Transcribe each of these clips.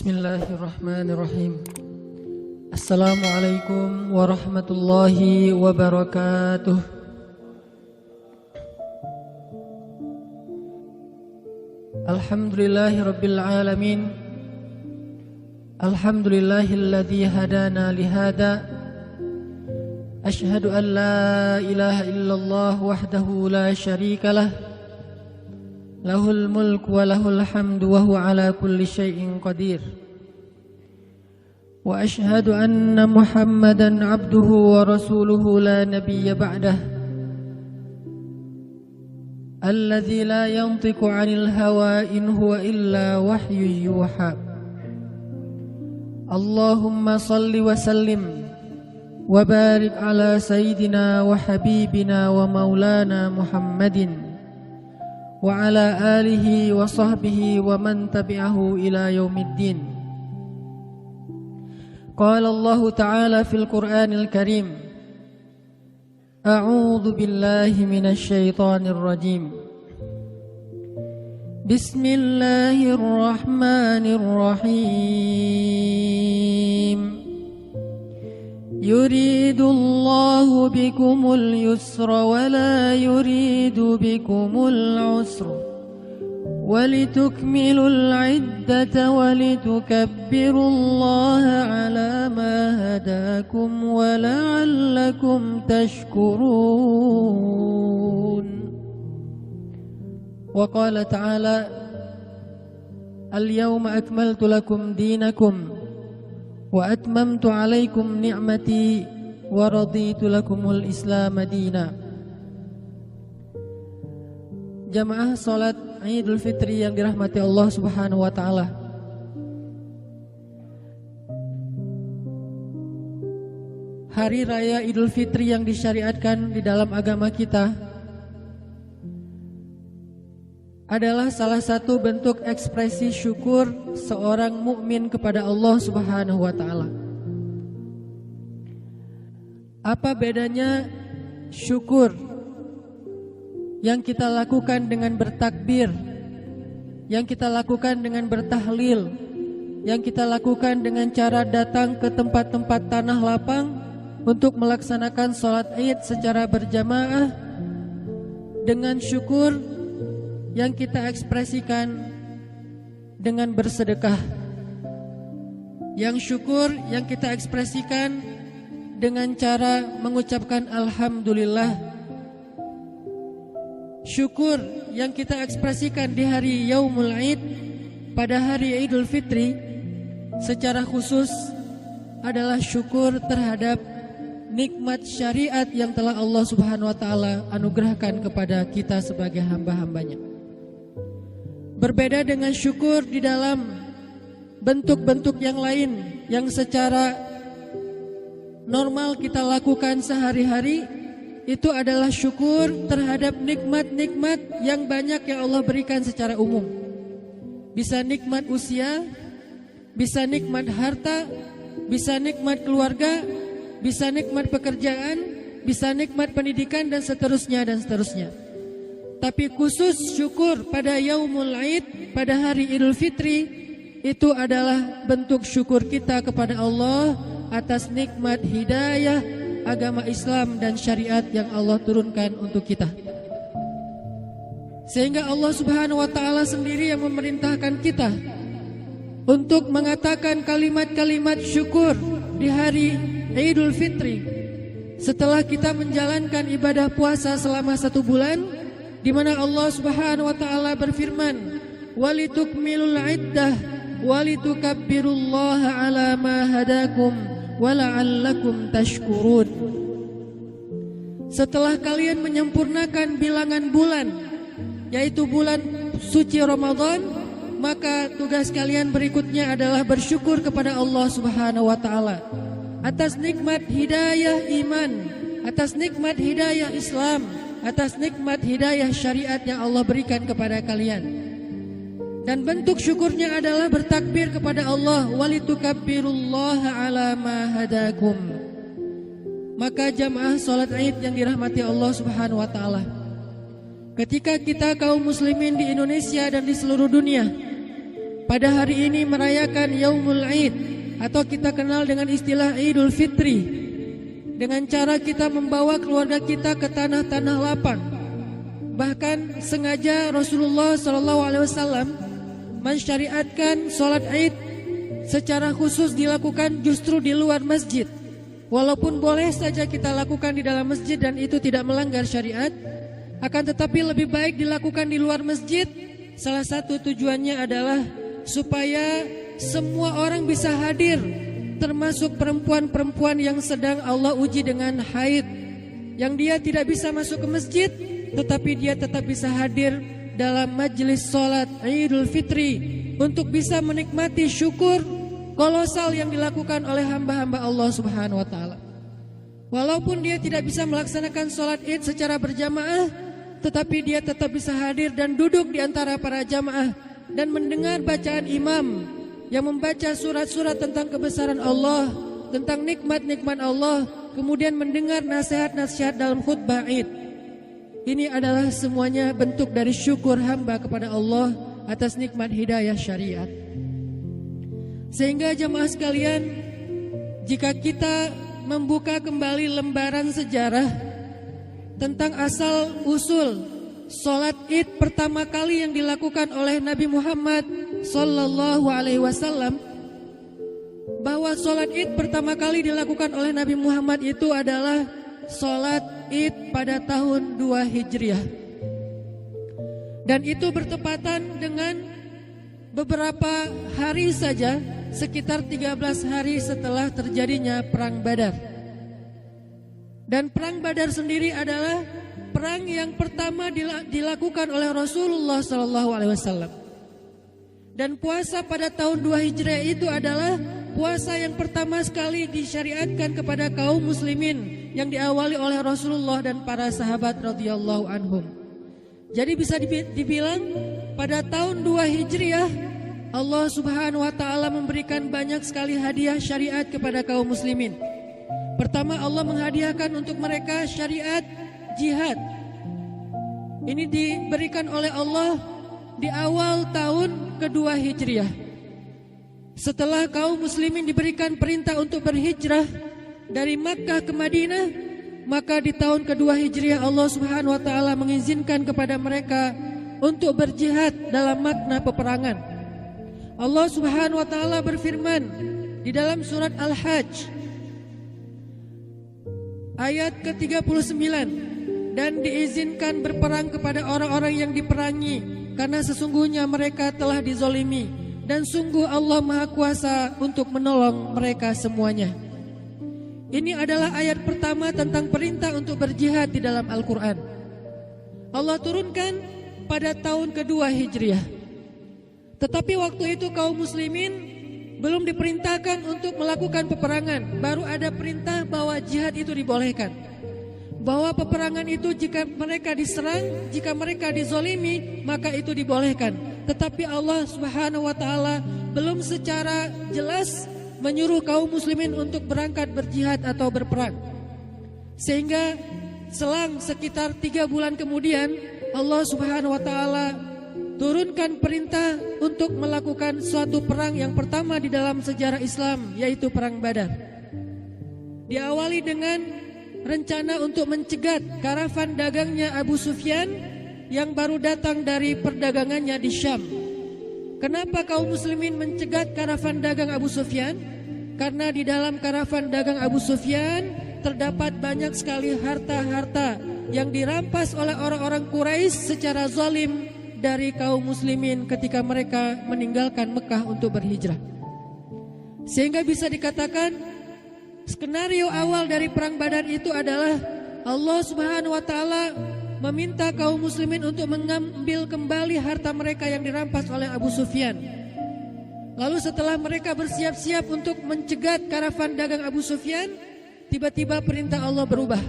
Bismillahirrahmanirrahim. Assalamualaikum warahmatullahi wabarakatuh. Alhamdulillahi rabbil alamin. Alhamdulillahilladzi hadana lihada. Ashhadu an la ilaha illallah wahdahu la syarika lah. Lahul mulku wa lahul hamdu wa huwa ala kulli syai'in qadir. Wa ashhadu anna Muhammadan abduhu wa rasuluhu la nabiyya ba'dah. Alladzi la yantiqu 'anil hawa in huwa illa wahyu yuha. Allahumma salli wa sallim wa barik ala sayyidina wa habibina wa maulana Muhammadin wa ala alihi wa sahbihi wa man tabi'ahu ila yaumiddin. Qala Allah Ta'ala fil Qur'anil Karim, A'udzu billahi minasy syaithanir rajim. Bismillahirrahmanirrahim. Yuridullahu bikumul yusra wa la yuridu bikumul usra walitukmilul iddata walitukabbirullaha ala ma hadakum wa la'allakum tashkurun. Wa qala ta'ala, Al-yawma akmaltu lakum dinakum wa atmamtu alaikum ni'mati wa raditu lakumul islam dina. Jamaah salat Idul Fitri yang dirahmati Allah Subhanahu wa taala. Hari raya Idul Fitri yang disyariatkan di dalam agama kita adalah salah satu bentuk ekspresi syukur seorang mukmin kepada Allah Subhanahu wa taala. Apa bedanya syukur yang kita lakukan dengan bertakbir, yang kita lakukan dengan bertahlil, yang kita lakukan dengan cara datang ke tempat-tempat tanah lapang untuk melaksanakan sholat Id secara berjamaah, dengan syukur yang kita ekspresikan dengan bersedekah, yang syukur yang kita ekspresikan dengan cara mengucapkan alhamdulillah, syukur yang kita ekspresikan di hari Yaumul Id, pada hari Idul Fitri secara khusus adalah syukur terhadap nikmat syariat yang telah Allah Subhanahu wa taala anugerahkan kepada kita sebagai hamba-hambanya. Berbeda dengan syukur di dalam bentuk-bentuk yang lain yang secara normal kita lakukan sehari-hari, itu adalah syukur terhadap nikmat-nikmat yang banyak yang Allah berikan secara umum. Bisa nikmat usia, bisa nikmat harta, bisa nikmat keluarga, bisa nikmat pekerjaan, bisa nikmat pendidikan, dan seterusnya dan seterusnya. Tapi khusus syukur pada Yaumul Id, pada hari Idul Fitri, itu adalah bentuk syukur kita kepada Allah atas nikmat hidayah agama Islam dan syariat yang Allah turunkan untuk kita. Sehingga Allah Subhanahu wa taala sendiri yang memerintahkan kita untuk mengatakan kalimat-kalimat syukur di hari Idul Fitri setelah kita menjalankan ibadah puasa selama 1 bulan, di mana Allah Subhanahu wa taala berfirman, walitukmilul iddah walitukabbirullaha ala ma hadakum wa la'allakum tashkurun. Setelah kalian menyempurnakan bilangan bulan, yaitu bulan suci Ramadan, maka tugas kalian berikutnya adalah bersyukur kepada Allah Subhanahu wa taala atas nikmat hidayah iman, atas nikmat hidayah Islam, atas nikmat hidayah syariat yang Allah berikan kepada kalian. Dan bentuk syukurnya adalah bertakbir kepada Allah, walitukabbirullaha ala ma hadakum. Maka jamaah salat Id yang dirahmati Allah Subhanahu wa taala, ketika kita kaum muslimin di Indonesia dan di seluruh dunia pada hari ini merayakan Yaumul Id atau kita kenal dengan istilah Idul Fitri, dengan cara kita membawa keluarga kita ke tanah-tanah lapang. Bahkan sengaja Rasulullah SAW mensyariatkan sholat Id secara khusus dilakukan justru di luar masjid. Walaupun boleh saja kita lakukan di dalam masjid dan itu tidak melanggar syariat, akan tetapi lebih baik dilakukan di luar masjid. Salah satu tujuannya adalah supaya semua orang bisa hadir, termasuk perempuan-perempuan yang sedang Allah uji dengan haid, yang dia tidak bisa masuk ke masjid tetapi dia tetap bisa hadir dalam majelis sholat Idul Fitri untuk bisa menikmati syukur kolosal yang dilakukan oleh hamba-hamba Allah Subhanahu wa taala. Walaupun dia tidak bisa melaksanakan sholat Id secara berjamaah, tetapi dia tetap bisa hadir dan duduk di antara para jamaah dan mendengar bacaan imam yang membaca surat-surat tentang kebesaran Allah, tentang nikmat-nikmat Allah, kemudian mendengar nasihat-nasihat dalam khutbah Id. Ini adalah semuanya bentuk dari syukur hamba kepada Allah atas nikmat hidayah syariat. Sehingga jemaah sekalian, jika kita membuka kembali lembaran sejarah tentang asal usul sholat Id pertama kali yang dilakukan oleh Nabi Muhammad Sallallahu Alaihi Wasallam, bahwa sholat Id pertama kali dilakukan oleh Nabi Muhammad itu adalah sholat Id pada tahun 2 Hijriah. Dan itu bertepatan dengan beberapa hari saja, sekitar 13 hari setelah terjadinya Perang Badar. Dan Perang Badar sendiri adalah perang yang pertama dilakukan oleh Rasulullah SAW. Dan puasa pada tahun 2 Hijriah itu adalah puasa yang pertama sekali disyariatkan kepada kaum muslimin, yang diawali oleh Rasulullah dan para sahabat radhiyallahu anhum. Jadi bisa dibilang pada tahun 2 Hijriah Allah Subhanahu wa taala memberikan banyak sekali hadiah syariat kepada kaum muslimin. Pertama, Allah menghadiahkan untuk mereka syariat jihad. Ini diberikan oleh Allah di awal tahun kedua Hijriah. Setelah kaum muslimin diberikan perintah untuk berhijrah dari Makkah ke Madinah, maka di tahun kedua Hijriah Allah Subhanahu wa taala mengizinkan kepada mereka untuk berjihad dalam makna peperangan. Allah Subhanahu wa taala berfirman di dalam surat Al-Hajj ayat ke-39, dan diizinkan berperang kepada orang-orang yang diperangi, karena sesungguhnya mereka telah dizolimi, dan sungguh Allah Maha Kuasa untuk menolong mereka semuanya. Ini adalah ayat pertama tentang perintah untuk berjihad di dalam Al-Quran. Allah turunkan pada tahun kedua Hijriah. Tetapi waktu itu kaum muslimin belum diperintahkan untuk melakukan peperangan. Baru ada perintah bahwa jihad itu dibolehkan, bahwa peperangan itu jika mereka diserang, jika mereka dizolimi, maka itu dibolehkan. Tetapi Allah Subhanahu wa taala belum secara jelas menyuruh kaum muslimin untuk berangkat berjihad atau berperang. Sehingga selang sekitar 3 bulan kemudian Allah Subhanahu wa taala turunkan perintah untuk melakukan suatu perang yang pertama di dalam sejarah Islam, yaitu Perang Badar. Diawali dengan rencana untuk mencegat karavan dagangnya Abu Sufyan yang baru datang dari perdagangannya di Syam. Kenapa kaum muslimin mencegat karavan dagang Abu Sufyan? Karena di dalam karavan dagang Abu Sufyan terdapat banyak sekali harta-harta yang dirampas oleh orang-orang Quraisy secara zalim dari kaum muslimin ketika mereka meninggalkan Mekah untuk berhijrah. Sehingga bisa dikatakan skenario awal dari Perang Badar itu adalah Allah Subhanahu wa taala meminta kaum muslimin untuk mengambil kembali harta mereka yang dirampas oleh Abu Sufyan. Lalu setelah mereka bersiap-siap untuk mencegat karavan dagang Abu Sufyan, tiba-tiba perintah Allah berubah.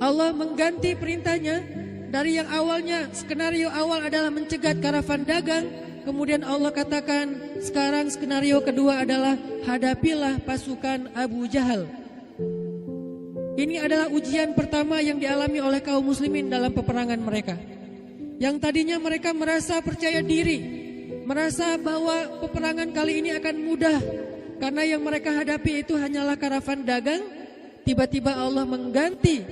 Allah mengganti perintahnya. Dari yang awalnya skenario awal adalah mencegat karavan dagang, kemudian Allah katakan sekarang skenario kedua adalah hadapilah pasukan Abu Jahal. Ini adalah ujian pertama yang dialami oleh kaum muslimin dalam peperangan mereka. Yang tadinya mereka merasa percaya diri, merasa bahwa peperangan kali ini akan mudah karena yang mereka hadapi itu hanyalah karavan dagang. Tiba-tiba Allah mengganti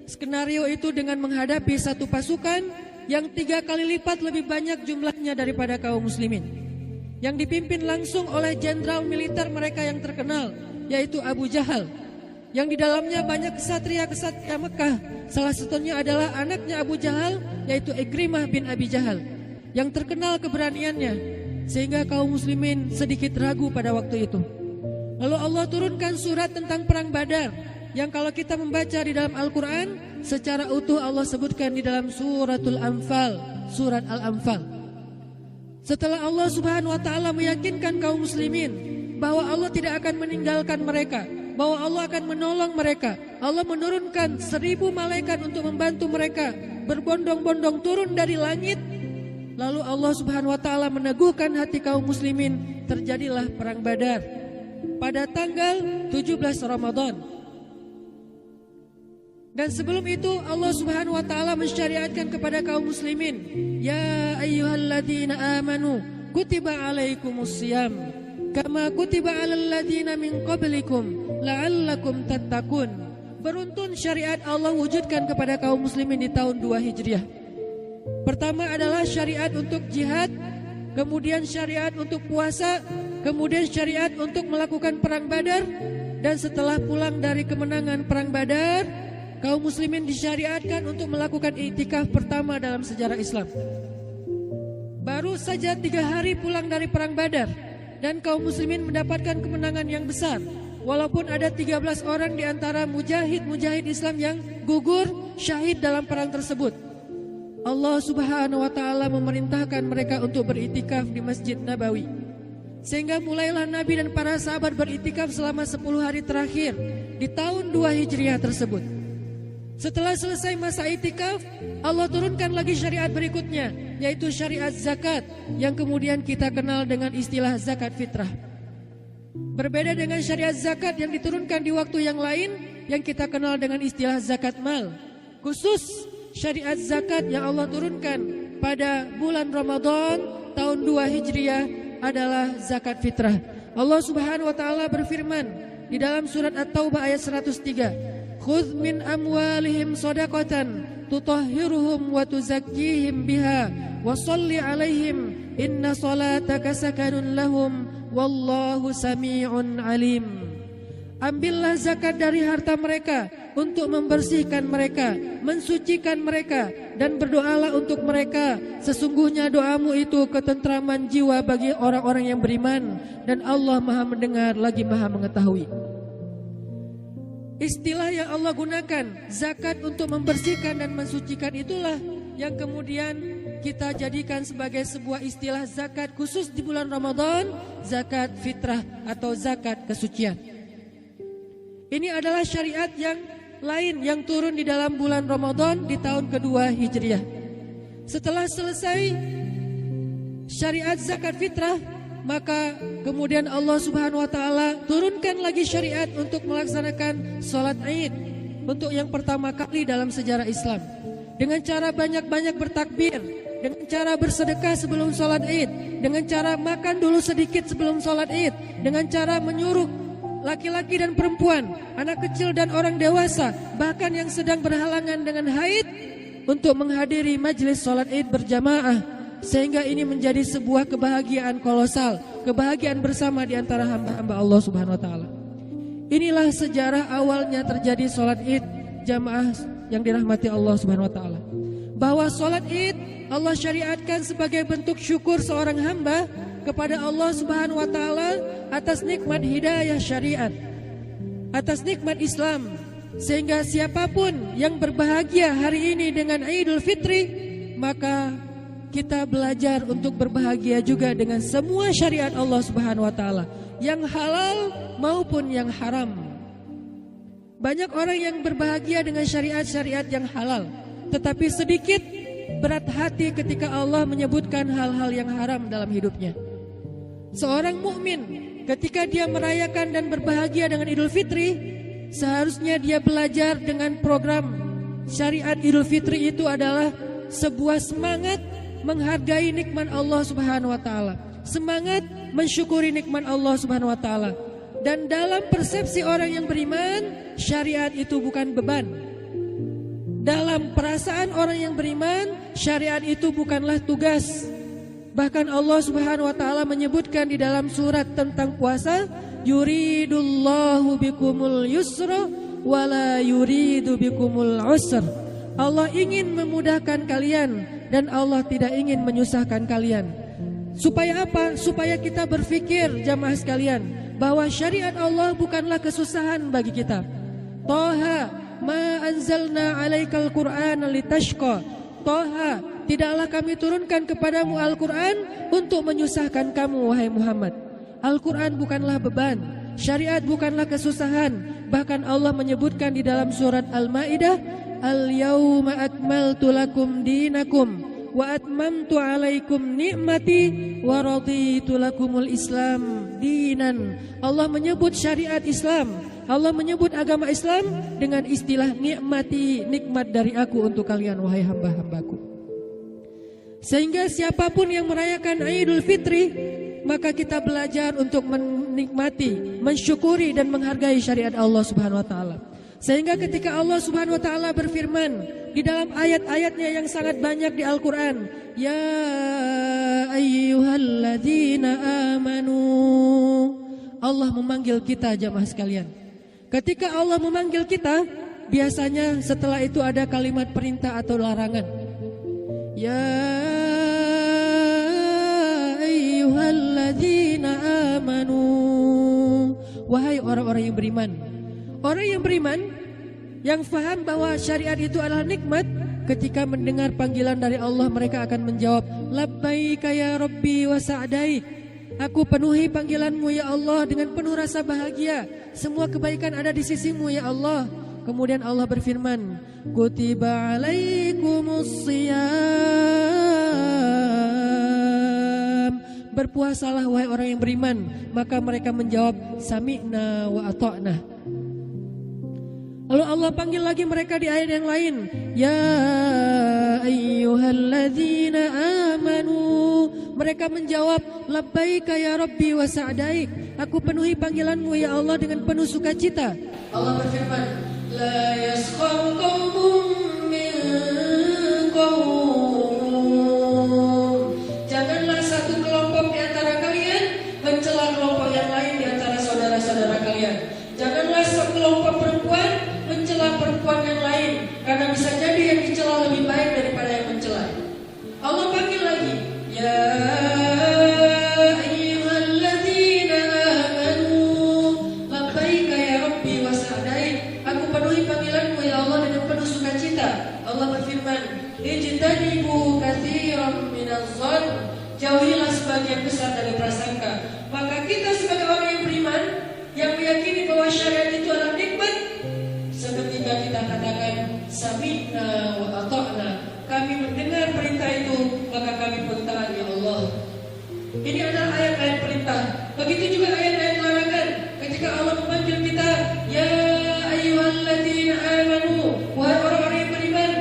skenario itu dengan menghadapi satu pasukan yang 3 kali lipat lebih banyak jumlahnya daripada kaum muslimin, yang dipimpin langsung oleh jenderal militer mereka yang terkenal, yaitu Abu Jahal, yang di dalamnya banyak kesatria-kesatria Mekah. Salah satunya adalah anaknya Abu Jahal, yaitu Ikrimah bin Abi Jahal, yang terkenal keberaniannya sehingga kaum muslimin sedikit ragu pada waktu itu. Lalu Allah turunkan surat tentang perang Badar, yang kalau kita membaca di dalam Al-Quran secara utuh Allah sebutkan di dalam suratul Anfal, surat Al-Anfal. Setelah Allah subhanahu wa ta'ala meyakinkan kaum muslimin bahwa Allah tidak akan meninggalkan mereka, bahwa Allah akan menolong mereka, Allah menurunkan 1000 malaikat untuk membantu mereka, berbondong-bondong turun dari langit. Lalu Allah subhanahu wa ta'ala meneguhkan hati kaum muslimin. Terjadilah perang Badar pada tanggal 17 Ramadan. Dan sebelum itu Allah subhanahu wa ta'ala mensyariatkan kepada kaum muslimin, ya ayyuhalladzina amanu kutiba alaikumus siyam kama kutiba alal ladzina min qablikum la'allakum tattaqun. Beruntun syariat Allah wujudkan kepada kaum muslimin di tahun 2 Hijriah. Pertama adalah syariat untuk jihad, kemudian syariat untuk puasa, kemudian syariat untuk melakukan perang Badar. Dan setelah pulang dari kemenangan perang Badar, kaum muslimin disyariatkan untuk melakukan iktikaf pertama dalam sejarah Islam. Baru saja 3 hari pulang dari perang Badar, dan kaum muslimin mendapatkan kemenangan yang besar. Walaupun ada 13 orang di antara mujahid-mujahid Islam yang gugur syahid dalam perang tersebut, Allah subhanahu wa ta'ala memerintahkan mereka untuk beriktikaf di Masjid Nabawi. Sehingga mulailah Nabi dan para sahabat beriktikaf selama 10 hari terakhir di tahun 2 Hijriah tersebut. Setelah selesai masa iktikaf, Allah turunkan lagi syariat berikutnya, yaitu syariat zakat, yang kemudian kita kenal dengan istilah zakat fitrah. Berbeda dengan syariat zakat yang diturunkan di waktu yang lain, yang kita kenal dengan istilah zakat mal. Khusus syariat zakat yang Allah turunkan pada bulan Ramadan tahun 2 Hijriah adalah zakat fitrah. Allah subhanahu wa ta'ala berfirman di dalam surat At-Taubah ayat 103, khudh min amwalihim sadaqatan tutahhiruhum wa tuzakkihim biha wa salli alaihim inna salataka sakanun lahum wallahu sami'un alim. Ambillah zakat dari harta mereka untuk membersihkan mereka, mensucikan mereka, dan berdoalah untuk mereka. Sesungguhnya doamu itu ketentraman jiwa bagi orang-orang yang beriman, dan Allah Maha mendengar lagi Maha mengetahui. Istilah yang Allah gunakan, zakat untuk membersihkan dan mensucikan, itulah yang kemudian kita jadikan sebagai sebuah istilah zakat khusus di bulan Ramadan, zakat fitrah atau zakat kesucian. Ini adalah syariat yang lain yang turun di dalam bulan Ramadan di tahun kedua Hijriah. Setelah selesai syariat zakat fitrah, maka kemudian Allah subhanahu wa ta'ala turunkan lagi syariat untuk melaksanakan sholat Id untuk yang pertama kali dalam sejarah Islam, dengan cara banyak-banyak bertakbir, dengan cara bersedekah sebelum sholat Id, dengan cara makan dulu sedikit sebelum sholat Id, dengan cara menyuruh laki-laki dan perempuan, anak kecil dan orang dewasa, bahkan yang sedang berhalangan dengan haid, untuk menghadiri majelis sholat Id berjamaah. Sehingga ini menjadi sebuah kebahagiaan kolosal, kebahagiaan bersama di antara hamba-hamba Allah subhanahu wa ta'ala. Inilah sejarah awalnya terjadi sholat Id jamaah yang dirahmati Allah subhanahu wa ta'ala. Bahwa sholat Id Allah syariatkan sebagai bentuk syukur seorang hamba kepada Allah subhanahu wa ta'ala atas nikmat hidayah syariat, atas nikmat Islam. Sehingga siapapun yang berbahagia hari ini dengan Idul Fitri, maka kita belajar untuk berbahagia juga dengan semua syariat Allah subhanahu wa ta'ala, yang halal maupun yang haram. Banyak orang yang berbahagia dengan syariat-syariat yang halal, tetapi sedikit berat hati ketika Allah menyebutkan hal-hal yang haram dalam hidupnya. Seorang mukmin ketika dia merayakan dan berbahagia dengan Idul Fitri, seharusnya dia belajar dengan program syariat Idul Fitri itu adalah sebuah semangat menghargai nikmat Allah Subhanahu wa taala, semangat mensyukuri nikmat Allah Subhanahu wa taala. Dan dalam persepsi orang yang beriman, syariat itu bukan beban. Dalam perasaan orang yang beriman, syariat itu bukanlah tugas. Bahkan Allah Subhanahu wa taala menyebutkan di dalam surat tentang puasa, yuridullahu bikumul yusra wala yuridu bikumul usra. Allah ingin memudahkan kalian dan Allah tidak ingin menyusahkan kalian. Supaya apa? Supaya kita berpikir, jamaah sekalian, bahwa syariat Allah bukanlah kesusahan bagi kita. Toha ma anzalna alaikal qur'ana litashqa. Toha, tidaklah kami turunkan kepadamu Al-Quran untuk menyusahkan kamu, wahai Muhammad. Al-Quran bukanlah beban, syariat bukanlah kesusahan. Bahkan Allah menyebutkan di dalam surat Al-Maidah, al-yawma akmaltu lakum dinakum wa atmamtu alaikum ni'mati wa raditu lakumul Islam dinan. Allah menyebut syariat Islam, Allah menyebut agama Islam dengan istilah nikmati, nikmat dari aku untuk kalian wahai hamba-hambaku. Sehingga siapapun yang merayakan Idul Fitri, maka kita belajar untuk menikmati, mensyukuri dan menghargai syariat Allah Subhanahu wa taala. Sehingga ketika Allah Subhanahu wa taala berfirman di dalam ayat-ayatnya yang sangat banyak di Al-Qur'an, ya ayyuhalladzina amanu. Allah memanggil kita, jamaah sekalian. Ketika Allah memanggil kita, biasanya setelah itu ada kalimat perintah atau larangan. Ya ayyuhalladzina amanu. Wahai orang-orang yang beriman. Orang yang beriman, yang faham bahwa syariat itu adalah nikmat, ketika mendengar panggilan dari Allah, mereka akan menjawab, labbaika ya Rabbi wa sa'daik. Aku penuhi panggilanmu ya Allah dengan penuh rasa bahagia. Semua kebaikan ada di sisimu ya Allah. Kemudian Allah berfirman, kutiba alaikumus siyam. Berpuasalah wahai orang yang beriman. Maka mereka menjawab, sami'na wa ata'na. Lalu Allah panggil lagi mereka di ayat yang lain, ya ayyuhalladzina amanu. Mereka menjawab, labbaika ya Rabbi wa sa'daik. Aku penuhi panggilanmu ya Allah dengan penuh sukacita. Allah berfirman, la yaskhar qaumun min qaum. Janganlah satu kelompok di antara kalian mencela kelompok yang lain di antara saudara-saudara kalian. Janganlah sekelompok perempuan mencela perempuan yang lain, karena bisa jadi yang dicela lebih baik daripada yang mencela. Allah panggil lagi, ya ayyuhalladzina amanu labbaika ya Rabbi wa sa'daik. Aku penuhi panggilanmu ya Allah dengan penuh sukacita. Allah berfirman, ijtanibu katsiran minadh-dhann. Jauhilah sebagian besar dari prasangka. Maka kita sebagai orang yang beriman, yang meyakini bahwa syariat itu adalah nikmat, seketika kita katakan sami'na wa ata'na. Kami mendengar perintah itu, maka kami pun taat ya Allah. Ini adalah ayat-ayat perintah. Begitu juga ayat-ayat larangan. Ketika Allah memanggil kita, ya ayyuhalladzina amanu, wahai orang-orang yang beriman,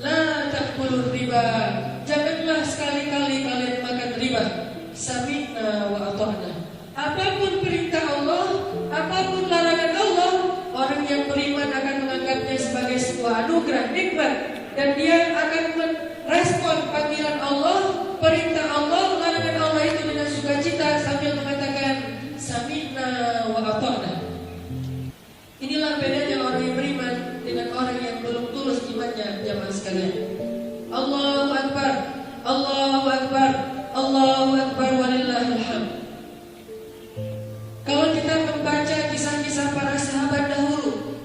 la ta'kulur riba. Janganlah sekali-kali kalian makan riba. Sami'na wa ata'na. Apapun perintah Allah, apapun larangan Allah, orang yang beriman akan menganggapnya sebagai sebuah anugerah, nikmat, dan dia akan merespon panggilan Allah, perintah Allah, larangan Allah itu dengan sukacita sambil mengatakan sami'na wa ata'na. Inilah bedanya orang yang beriman dengan orang yang belum tulus imannya, jamaah sekalian. Allahu Akbar, Allahu Akbar, Allahu Akbar walillahil hamd. Kalau kita membaca kisah-kisah para sahabat dahulu,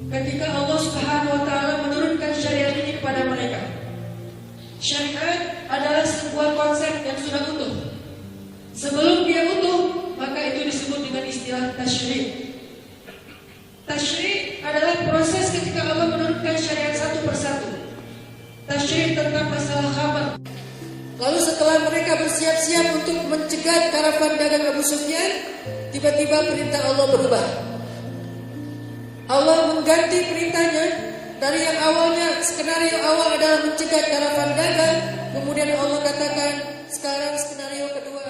ketika Allah Subhanahu wa taala menurunkan syariat ini kepada mereka. Syariat adalah sebuah konsep yang sudah utuh. Sebelum dia utuh, maka itu disebut dengan istilah tasyri'. Tasyri' adalah proses ketika Allah menurunkan syariat satu persatu. Tasyri' tentang masalah khamar. Lalu setelah mereka bersiap-siap untuk mencegat karavan dagang Abu Sufyan, tiba-tiba perintah Allah berubah. Allah mengganti perintahnya Dari yang awalnya skenario awal adalah mencegat karavan dagang, kemudian Allah katakan sekarang skenario kedua